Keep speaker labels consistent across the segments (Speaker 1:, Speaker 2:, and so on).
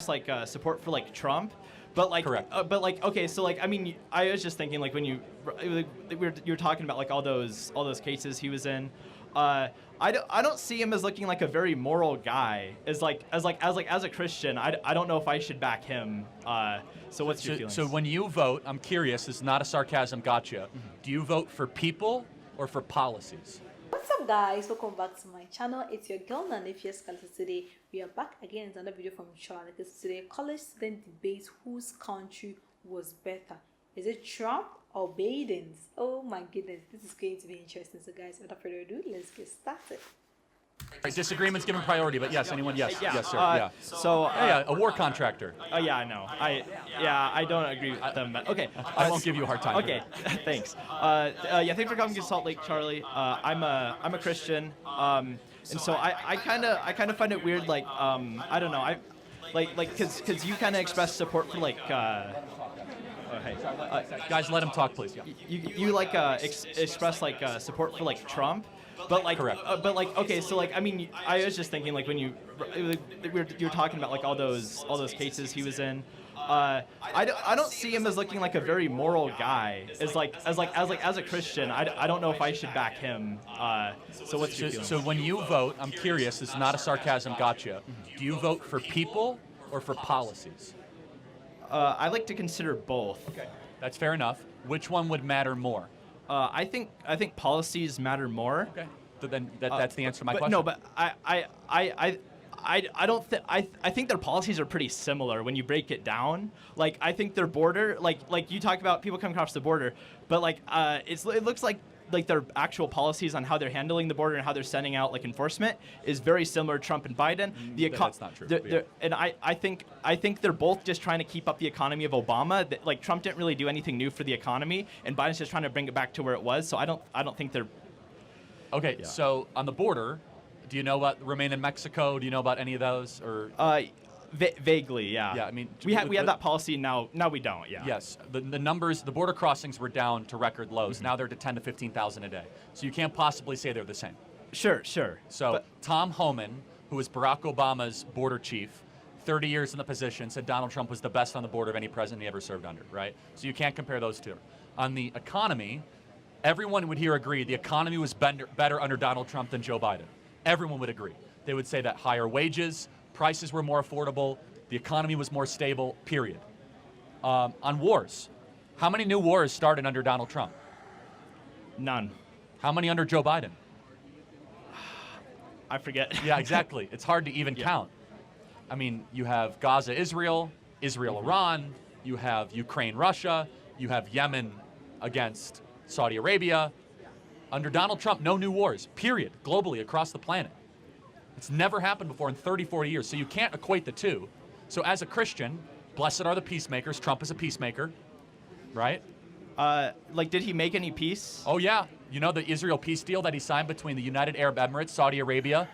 Speaker 1: like support for like Trump, but like
Speaker 2: Correct.
Speaker 1: Okay, so like I mean I was just thinking like when you're talking about like all those cases he was in, I don't see him as looking like a very moral guy. As a Christian, I don't know if I should back him. So what's your feelings?
Speaker 2: So when you vote, I'm curious. This is not a sarcasm. Gotcha. Do you vote for people or for policies?
Speaker 3: What's up guys, welcome back to my channel. It's your girl Nana. Today we are back again with another video from Charlotte. Today college student debates whose country was better. Is it Trump or Biden's? Oh my goodness, this is going to be interesting. So guys, without further ado, let's get started.
Speaker 2: Right, disagreements given priority, but yes, anyone? Yes,
Speaker 1: Yeah,
Speaker 2: yes, sir. Yeah.
Speaker 1: So
Speaker 2: Yeah, a war contractor.
Speaker 1: yeah, I know. I don't agree with them. But okay,
Speaker 2: I won't give you a hard time.
Speaker 1: Okay, thanks. Yeah, thanks for coming to Salt Lake, Charlie. I'm a Christian, and so I kind of find it weird. Like I don't know. Because you kind of express support for like.
Speaker 2: Guys, let him talk, please.
Speaker 1: You like express like support for like Trump. But like,
Speaker 2: Correct.
Speaker 1: Okay, so like, I mean, I was just thinking like when you're talking about like all those cases he was in, I don't see him as looking like a very moral guy. As a Christian, I don't know if I should back him. So what's your feelings?
Speaker 2: So when you vote, I'm curious. This is not a sarcasm. Gotcha. Do you vote for people or for policies?
Speaker 1: I like to consider both.
Speaker 2: Okay, that's fair enough. Which one would matter more?
Speaker 1: I think policies matter more.
Speaker 2: Okay. So then that's the answer to my
Speaker 1: but
Speaker 2: question.
Speaker 1: No, but I don't think I think their policies are pretty similar when you break it down. Like I think their border, like you talk about people coming across the border, but like it looks like their actual policies on how they're handling the border and how they're sending out like enforcement is very similar to Trump and Biden.
Speaker 2: That's not true.
Speaker 1: And I think they're both just trying to keep up the economy of Obama. Like Trump didn't really do anything new for the economy, and Biden's just trying to bring it back to where it was. So I don't think they're.
Speaker 2: Okay,
Speaker 1: Yeah.
Speaker 2: So on the border, do you know about Remain in Mexico? Do you know about any of those? Or
Speaker 1: Vaguely, yeah.
Speaker 2: Yeah, I mean,
Speaker 1: we have that policy now. Now we don't. Yeah.
Speaker 2: Yes, the numbers, the border crossings were down to record lows.
Speaker 1: Mm-hmm.
Speaker 2: Now they're to 10 to 15,000 a day. So you can't possibly say they're the same.
Speaker 1: Sure.
Speaker 2: So Tom Homan, who was Barack Obama's border chief, 30 years in the position, said Donald Trump was the best on the border of any president he ever served under. Right. So you can't compare those two. On the economy, everyone would here agree the economy was better under Donald Trump than Joe Biden. Everyone would agree. They would say that higher wages, prices were more affordable, the economy was more stable, period. On wars, how many new wars started under Donald Trump?
Speaker 1: None.
Speaker 2: How many under Joe Biden?
Speaker 1: I forget.
Speaker 2: Yeah, exactly. It's hard to even count. I mean, you have Gaza, Israel, Iran, you have Ukraine, Russia, you have Yemen against Saudi Arabia. Under Donald Trump, no new wars, period, globally, across the planet. It's never happened before in 30, 40 years, so you can't equate the two. So as a Christian, blessed are the peacemakers. Trump is a peacemaker, right?
Speaker 1: Did he make any peace?
Speaker 2: Oh, yeah. You know the Israel peace deal that he signed between the United Arab Emirates, Saudi Arabia,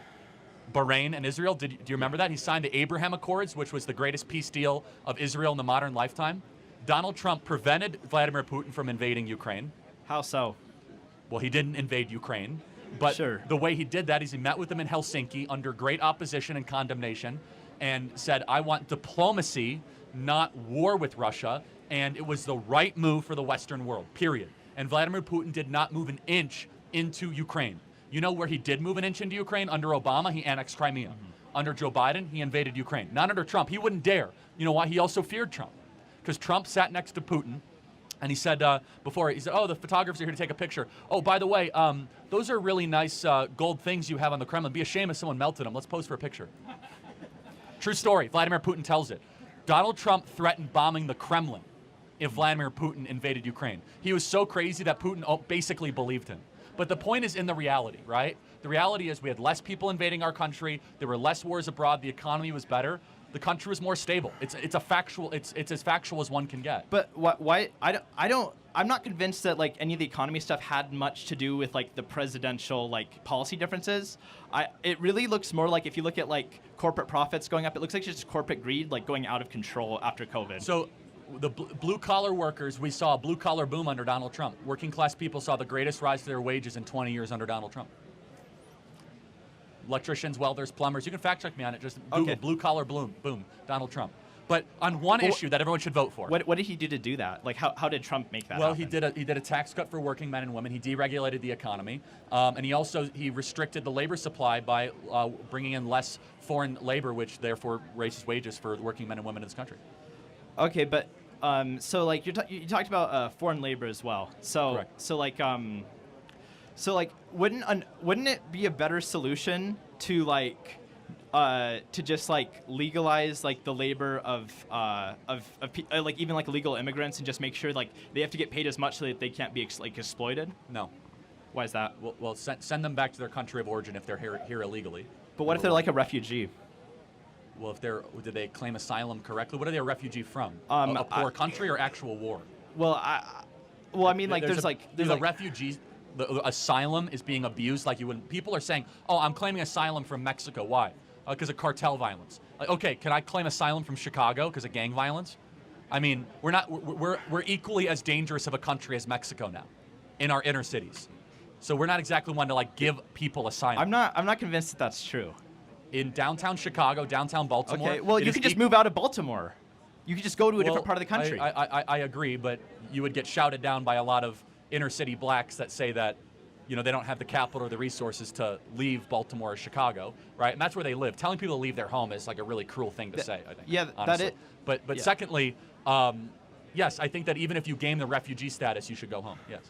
Speaker 2: Bahrain, and Israel? Do you remember that? He signed the Abraham Accords, which was the greatest peace deal of Israel in the modern lifetime. Donald Trump prevented Vladimir Putin from invading Ukraine.
Speaker 1: How so?
Speaker 2: Well, he didn't invade Ukraine. But
Speaker 1: sure.
Speaker 2: The way he did that is he met with them in Helsinki under great opposition and condemnation and said, I want diplomacy, not war with Russia. And it was the right move for the Western world, period. And Vladimir Putin did not move an inch into Ukraine. You know where he did move an inch into Ukraine? Under Obama, he annexed Crimea. Under Joe Biden, he invaded Ukraine. Not under Trump. He wouldn't dare. You know why? He also feared Trump. Because Trump sat next to Putin. And he said before, he said, oh, the photographers are here to take a picture. Oh, by the way, those are really nice gold things you have on the Kremlin. Be a shame if someone melted them. Let's pose for a picture. True story. Vladimir Putin tells it. Donald Trump threatened bombing the Kremlin if Vladimir Putin invaded Ukraine. He was so crazy that Putin basically believed him. But the point is in the reality, right? The reality is we had less people invading our country. There were less wars abroad. The economy was better. The country was more stable. It's as factual as one can get.
Speaker 1: But why? I'm not convinced that like any of the economy stuff had much to do with like the presidential like policy differences. It really looks more like if you look at like corporate profits going up, it looks like just corporate greed like going out of control after COVID.
Speaker 2: So the blue collar workers, we saw a blue collar boom under Donald Trump. Working class people saw the greatest rise to their wages in 20 years under Donald Trump. Electricians, welders, plumbers. You can fact check me on it. Just Google
Speaker 1: Okay.
Speaker 2: blue collar boom, Donald Trump. But on one issue that everyone should vote for.
Speaker 1: What did he do to do that? Like, how did Trump make that
Speaker 2: Well,
Speaker 1: happen?
Speaker 2: he did a tax cut for working men and women. He deregulated the economy, and he restricted the labor supply by bringing in less foreign labor, which therefore raises wages for working men and women in this country.
Speaker 1: Okay, but so like you talked about foreign labor as well. So
Speaker 2: Correct.
Speaker 1: so like wouldn't it be a better solution to like to just like legalize like the labor of like even like illegal immigrants and just make sure like they have to get paid as much so that they can't be exploited?
Speaker 2: No.
Speaker 1: Why is that?
Speaker 2: Well, send them back to their country of origin if they're here illegally.
Speaker 1: But what if they're like a refugee?
Speaker 2: Well, did they claim asylum correctly? What are they a refugee from?
Speaker 1: Um,
Speaker 2: A poor country or actual war?
Speaker 1: Well, I mean like there's
Speaker 2: a refugee. The asylum is being abused like you wouldn't. People are saying, "Oh, I'm claiming asylum from Mexico. Why? Because of cartel violence." Like, okay, can I claim asylum from Chicago because of gang violence? I mean, we're equally as dangerous of a country as Mexico now, in our inner cities. So we're not exactly one to like give people asylum.
Speaker 1: I'm not convinced that that's true.
Speaker 2: In downtown Chicago, downtown Baltimore.
Speaker 1: Okay, well you could just move out of Baltimore. You could just go to a different part of the country.
Speaker 2: I agree, but you would get shouted down by a lot of inner city blacks that say that, you know, they don't have the capital or the resources to leave Baltimore or Chicago, right? And that's where they live. Telling people to leave their home is like a really cruel thing to say, I think.
Speaker 1: Yeah,
Speaker 2: honestly.
Speaker 1: that
Speaker 2: But
Speaker 1: yeah.
Speaker 2: secondly, yes, I think that even if you gain the refugee status, you should go home. Yes.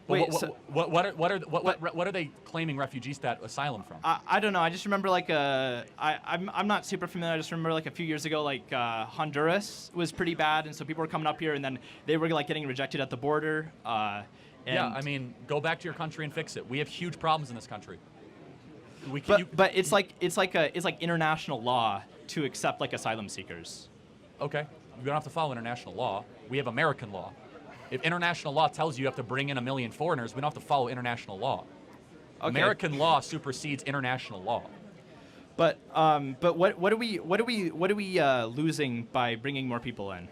Speaker 2: But
Speaker 1: Wait,
Speaker 2: what are they claiming refugee asylum from?
Speaker 1: I don't know. I just remember like I'm not super familiar. I just remember like a few years ago, like Honduras was pretty bad, and so people were coming up here, and then they were like getting rejected at the border.
Speaker 2: Yeah, I mean, go back to your country and fix it. We have huge problems in this country.
Speaker 1: But it's like international law to accept like asylum seekers.
Speaker 2: Okay, we don't have to follow international law. We have American law. If international law tells you have to bring in 1 million foreigners, we don't have to follow international law.
Speaker 1: Okay.
Speaker 2: American law supersedes international law.
Speaker 1: But what are we losing by bringing more people in?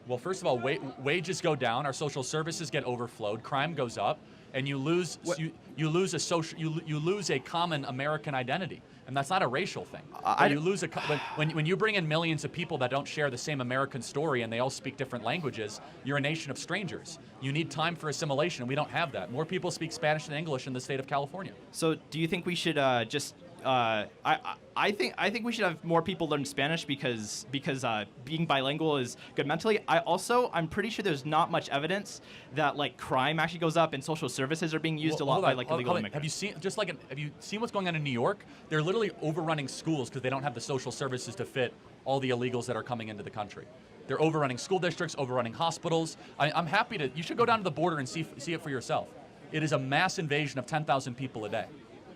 Speaker 2: Well, first of all, wages go down, our social services get overflowed, crime goes up, and you lose you lose a common American identity, and that's not a racial thing. When you bring in millions of people that don't share the same American story and they all speak different languages, you're a nation of strangers. You need time for assimilation, and we don't have that. More people speak Spanish than English in the state of California.
Speaker 1: So do you think we should just I think we should have more people learn Spanish because being bilingual is good mentally. I'm pretty sure there's not much evidence that like crime actually goes up and social services are being used a lot by like illegal immigrants.
Speaker 2: Have you seen what's going on in New York? They're literally overrunning schools because they don't have the social services to fit all the illegals that are coming into the country. They're overrunning school districts, overrunning hospitals. I'm happy to. You should go down to the border and see it for yourself. It is a mass invasion of 10,000 people a day.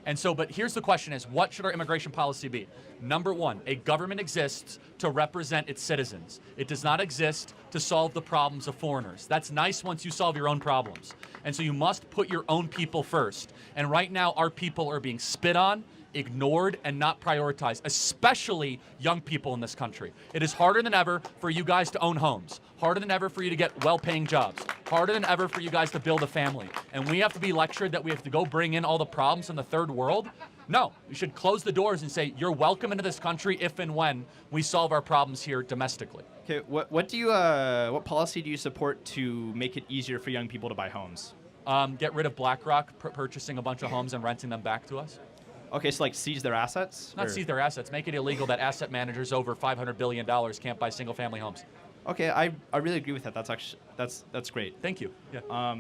Speaker 2: And so, but here's the question is, what should our immigration policy be? Number one, a government exists to represent its citizens. It does not exist to solve the problems of foreigners. That's nice once you solve your own problems. And so you must put your own people first. And right now, our people are being spit on, ignored, and not prioritized, especially young people in this country. It is harder than ever for you guys to own homes, harder than ever for you to get well-paying jobs, harder than ever for you guys to build a family. And we have to be lectured that we have to go bring in all the problems in the third world? No, we should close the doors and say, you're welcome into this country if and when we solve our problems here domestically.
Speaker 1: Okay, what policy do you support to make it easier for young people to buy homes?
Speaker 2: Get rid of BlackRock purchasing a bunch of homes and renting them back to us.
Speaker 1: Okay, so like seize their assets?
Speaker 2: Not seize their assets. Make it illegal that asset managers over $500 billion can't buy single-family homes.
Speaker 1: Okay, I really agree with that. That's great.
Speaker 2: Thank you. Yeah.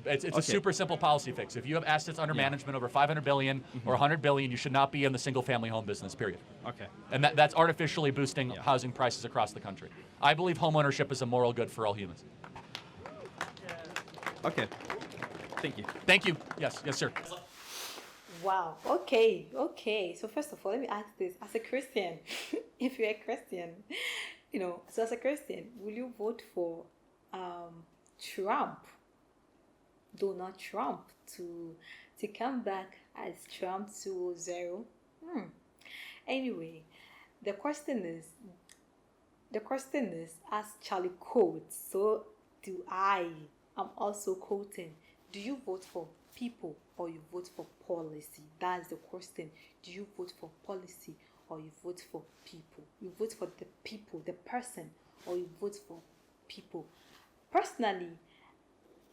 Speaker 2: It's
Speaker 1: okay.
Speaker 2: a super simple policy fix. If you have assets under management over $500 billion or $100 billion, you should not be in the single-family home business, period.
Speaker 1: Okay.
Speaker 2: And that's artificially boosting housing prices across the country. I believe homeownership is a moral good for all humans.
Speaker 1: Okay. Thank you.
Speaker 2: Thank you. Yes, sir.
Speaker 3: Wow. Okay. So first of all, let me ask this: as a Christian, if you're a Christian, so as a Christian, will you vote for Trump, Donald Trump, to come back as Trump 2.0? Anyway, the question is, as Charlie quotes, so do I. I'm also quoting. Do you vote for people or you vote for policy? That's the question. Do you vote for policy or you vote for people? You vote for the people, the person, or you vote for people? Personally,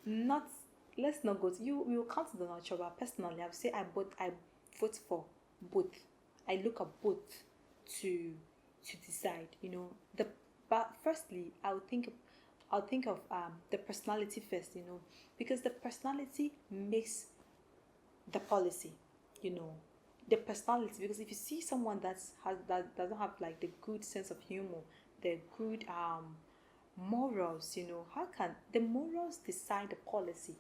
Speaker 3: not let's not go to you. We will come to the natural. But personally, I would say I vote for both. I look at both to decide. But firstly, I'll think of the personality first. Because the personality makes the policy. The personality. Because if you see someone that doesn't have like the good sense of humor, the good morals, how can the morals decide the policy?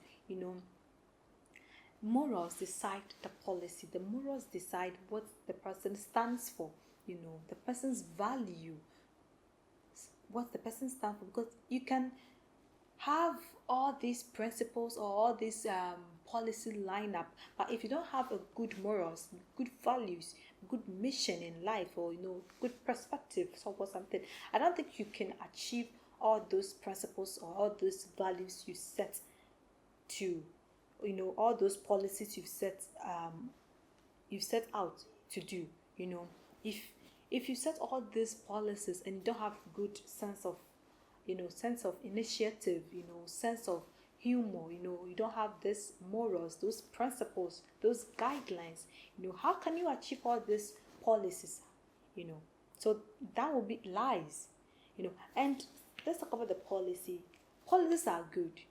Speaker 3: Morals decide the policy. The morals decide what the person stands for, the person's value, what the person stands for. Because you can have all these principles or all these policy lineup, but if you don't have a good morals, good values, good mission in life, or good perspective towards something, I don't think you can achieve all those principles or all those values you set to, all those policies you've set out to do. If you set all these policies and you don't have good sense of initiative, sense of humor, you don't have these morals, those principles, those guidelines, how can you achieve all these policies? So that will be lies. And let's talk about the policy. Policies are good,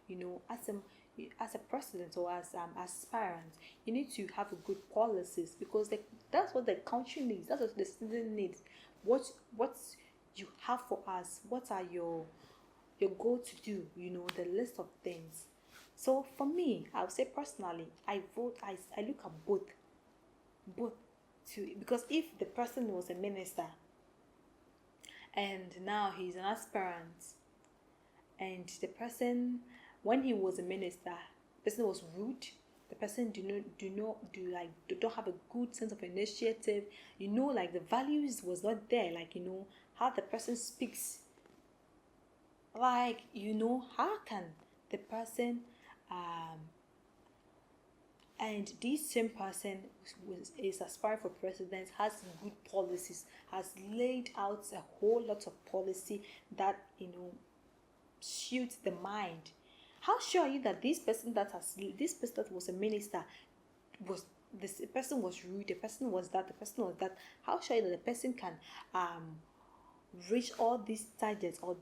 Speaker 3: as a president or as aspirant, you need to have a good policies, because that's what the country needs, that's what the citizen needs. What you have for us, what are your goal to do, the list of things. So for me, I would say personally, I look at both because if the person was a minister and now he's an aspirant, and the person, when he was a minister, the person was rude, the person don't have a good sense of initiative, like the values was not there, like how the person speaks, like how can the person and this same person is aspiring for president, has good policies, has laid out a whole lot of policy that suits the mind. How sure are you that this person that was a minister this person was rude, the person was that, how sure are you that the person can reach all these targets, or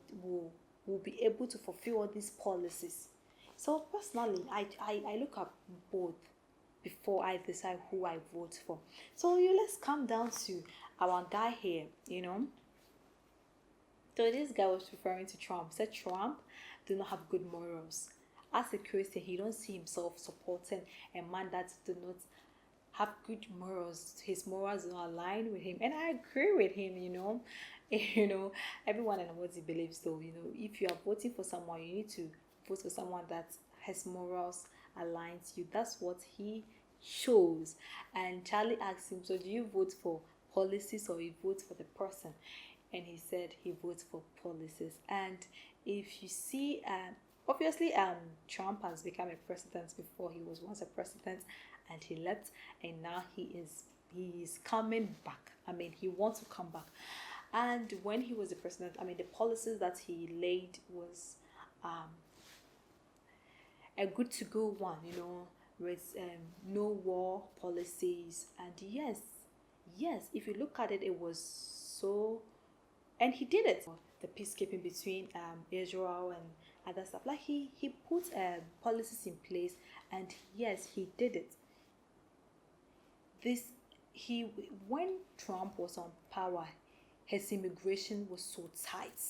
Speaker 3: will be able to fulfill all these policies? So personally, I look at both before I decide who I vote for. So let's come down to our guy here, So this guy was referring to Trump. Said Trump do not have good morals. As a Christian, he don't see himself supporting a man that do not have good morals. His morals don't align with him, and I agree with him. Everyone and what he believes. So if you are voting for someone, you need to vote for someone that has morals aligned to you. That's what he shows. And Charlie asked him, so do you vote for policies or you vote for the person? And he said he votes for policies. And if you see, obviously Trump has become a president before. He was once a president and he left, and now he is coming back. He wants to come back. And when he was the president, the policies that he laid was a good to go one, with no war policies. And yes, if you look at it, it was so, and he did it. The peacekeeping between Israel and other stuff, like he put policies in place, and yes, he did it. When Trump was on power, his immigration was so tight,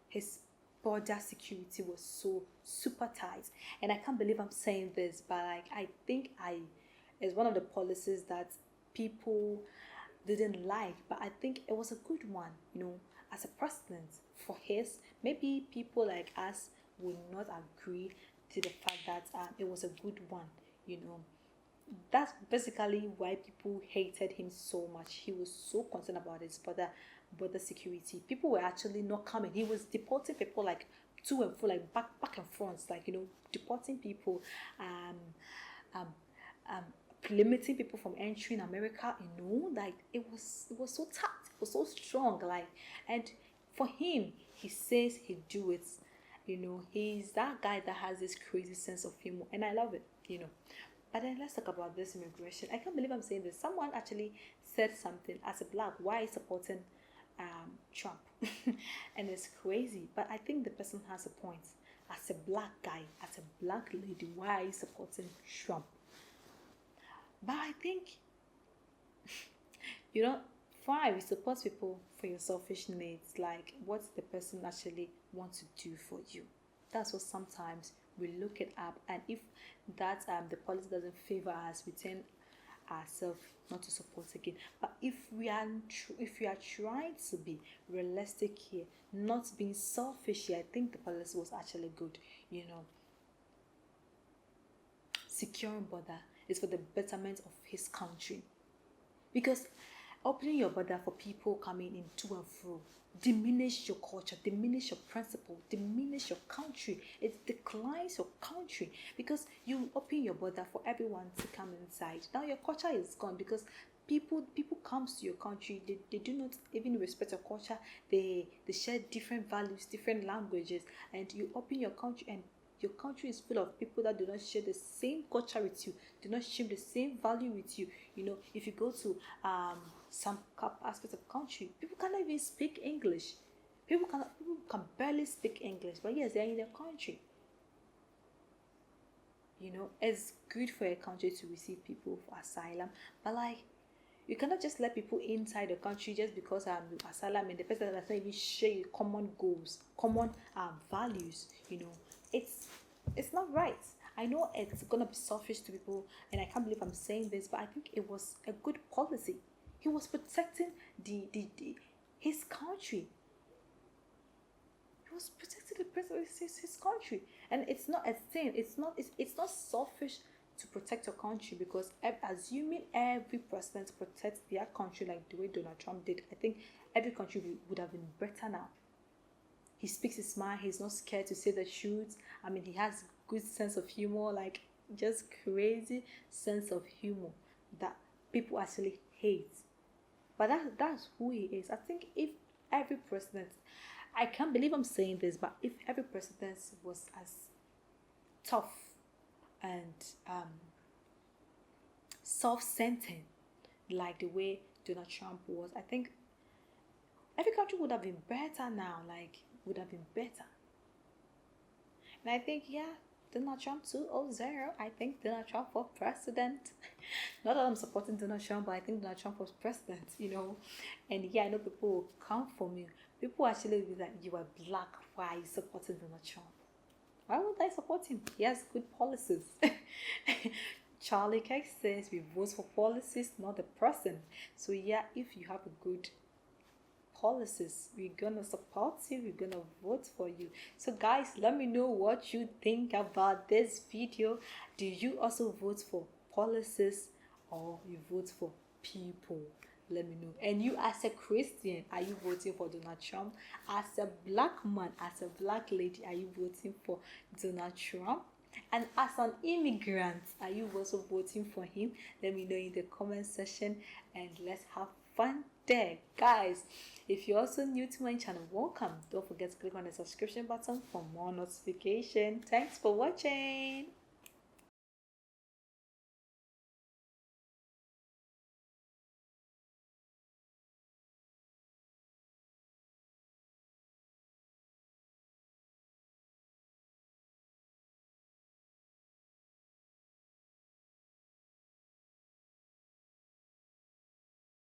Speaker 3: his border security was so super tight, and I can't believe I'm saying this, but I think it's one of the policies that people didn't like, but I think it was a good one, as a president. For his, maybe people like us would not agree to the fact that it was a good one, That's basically why people hated him so much. He was so concerned about his border security. People were actually not coming. He was deporting people like to and fro, like back and front, like deporting people, um limiting people from entering America, like it was so tight, it was so strong, like, and for him, he says he do it. He's that guy that has this crazy sense of humor, and I love it. But then let's talk about this immigration. I can't believe I'm saying this. Someone actually said something as a black, why are you supporting Trump? And it's crazy, but I think the person has a point. As a black guy, as a black lady, why are you supporting Trump? But I think, fine, we support people for your selfish needs, like what the person actually wants to do for you. That's what sometimes we look it up, and if that the policy doesn't favor us, we tend ourselves not to support again. But if we are trying to be realistic here, not being selfish here, I think the policy was actually good. Securing border is for the betterment of his country, because opening your border for people coming in to and fro diminish your culture, diminish your principle, diminish your country. It declines your country, because you open your border for everyone to come inside. Now your culture is gone, because people comes to your country, they do not even respect your culture. They share different values, different languages, and you open your country, and your country is full of people that do not share the same culture with you, do not share the same value with you. If you go to some aspects of country, people cannot even speak English. People can barely speak English, but yes, they're in their country. It's good for a country to receive people for asylum, but like, you cannot just let people inside the country just because asylum, and the person does not even share common goals, common values. It's not right. I know it's gonna be selfish to people, and I can't believe I'm saying this, but I think it was a good policy. He was protecting his country. He was protecting the president of his country, and it's not a thing. It's not selfish to protect your country, because assuming every president protects their country like the way Donald Trump did, I think every country would have been better now. He speaks his mind. He's not scared to say the truth. I mean, he has good sense of humor, like just crazy sense of humor that people actually hate. But that's who he is. I think if every president, I can't believe I'm saying this, but if every president was as tough and self-centered like the way Donald Trump was, I think every country would have been better now, would have been better. And I think, Donald Trump 2.0. I think Donald Trump for president. Not that I'm supporting Donald Trump, but I think Donald Trump was president, And I know people will come for me. People actually be like, you are black, why are you supporting Donald Trump? Why would I support him? He has good policies. Charlie Kirk says we vote for policies, not the person. So if you have a good policies, we're gonna support you, we're gonna vote for you. So guys, let me know what you think about this video. Do you also vote for policies, or you vote for people? Let me know. And you, as a Christian, are you voting for Donald Trump? As a black man, as a black lady, are you voting for Donald Trump? And as an immigrant, are you also voting for him? Let me know in the comment section, and let's have fun there. Guys, if you're also new to my channel, welcome. Don't forget to click on the subscription button for more notification. Thanks for watching.